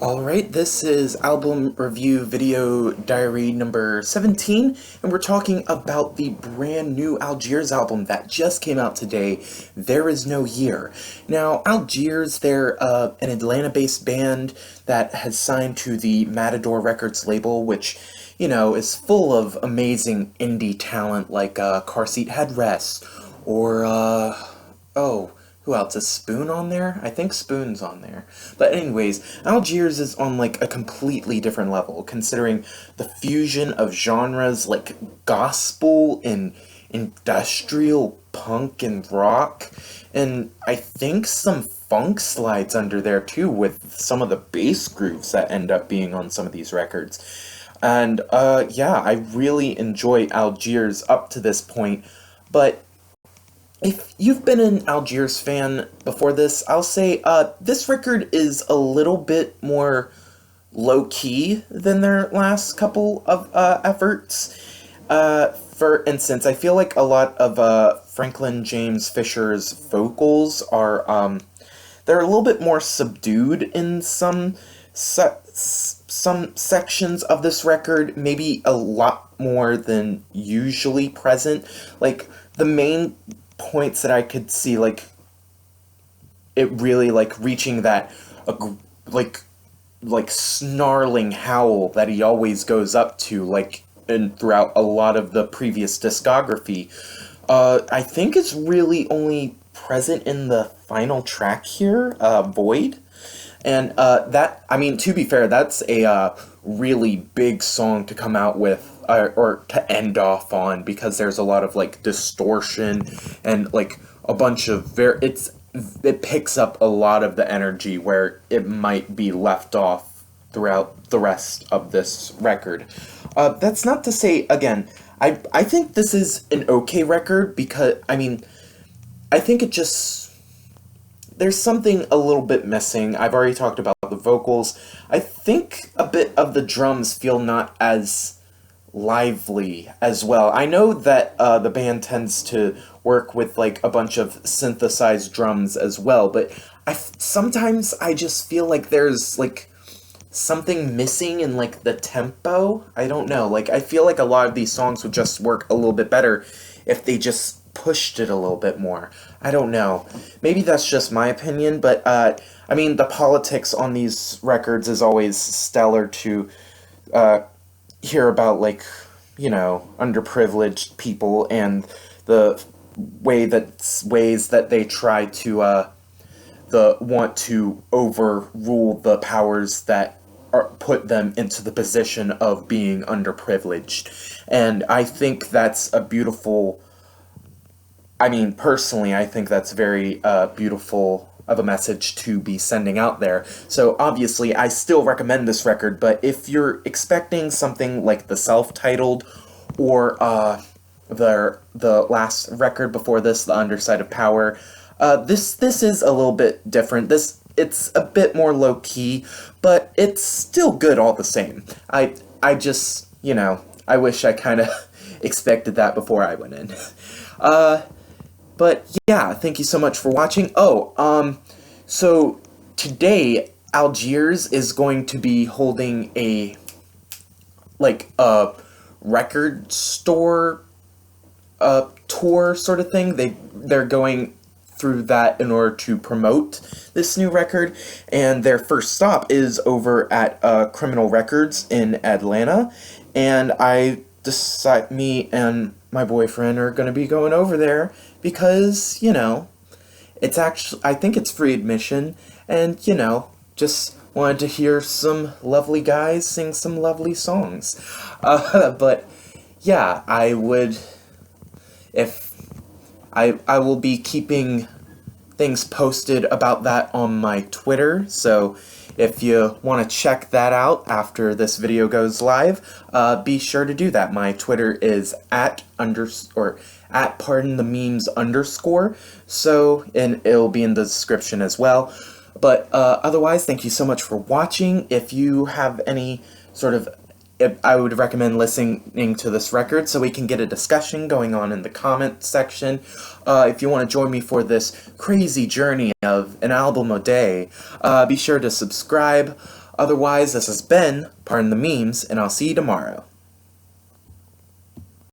Alright, this is album review video diary number 17, and we're talking about the brand new Algiers album that just came out today, There Is No Year. Now, Algiers, they're an Atlanta-based band that has signed to the Matador Records label, which, you know, is full of amazing indie talent like Car Seat Headrest, or, who else? Is Spoon on there? I think Spoon's on there. But anyways, Algiers is on like a completely different level, considering the fusion of genres like gospel and industrial punk and rock, and I think some funk slides under there too, with some of the bass grooves that end up being on some of these records. And yeah, I really enjoy Algiers up to this point, but if you've been an Algiers fan before this, I'll say this record is a little bit more low-key than their last couple of efforts. For instance, I feel like a lot of Franklin James Fisher's vocals are, they're a little bit more subdued in some sections of this record, maybe a lot more than usually present. Like, the main points that I could see, like, it really, like, reaching that, like, snarling howl that he always goes up to, like, and throughout a lot of the previous discography, I think it's really only present in the final track here, Void. And, that, I mean, to be fair, that's a, really big song to come out with, or to end off on, because there's a lot of, like, distortion, and, like, a bunch of it picks up a lot of the energy where it might be left off throughout the rest of this record. That's not to say, again, I think this is an okay record, because, I mean, I think it just, there's something a little bit missing. I've already talked about the vocals. I think a bit of the drums feel not as lively as well. I know that the band tends to work with like a bunch of synthesized drums as well, but sometimes I just feel like there's like something missing in like the tempo. I don't know, like I feel like a lot of these songs would just work a little bit better if they just pushed it a little bit more. I don't know. Maybe that's just my opinion, but I mean, the politics on these records is always stellar to hear about, like, you know, underprivileged people and the ways that they try to want to overrule the powers that put them into the position of being underprivileged. And I think that's a beautiful, I mean, personally, I think that's very beautiful of a message to be sending out there. So obviously, I still recommend this record, but if you're expecting something like the self-titled, or the last record before this, The Underside of Power, this is a little bit different. It's a bit more low-key, but it's still good all the same. I just, you know, I wish I kind of expected that before I went in. But yeah, thank you so much for watching. So today, Algiers is going to be holding a record store tour sort of thing. They're going through that in order to promote this new record, and their first stop is over at Criminal Records in Atlanta, and me and my boyfriend are going to be going over there because, you know, it's actually, I think it's free admission, and, you know, just wanted to hear some lovely guys sing some lovely songs. But, yeah, I will be keeping things posted about that on my Twitter, so if you want to check that out after this video goes live, be sure to do that. My Twitter is @pardonthememes_, so, and it'll be in the description as well. But otherwise, thank you so much for watching. If you have any sort of, I would recommend listening to this record so we can get a discussion going on in the comment section. If you want to join me for this crazy journey of an album a day, be sure to subscribe. Otherwise, this has been Pardon the Memes, and I'll see you tomorrow.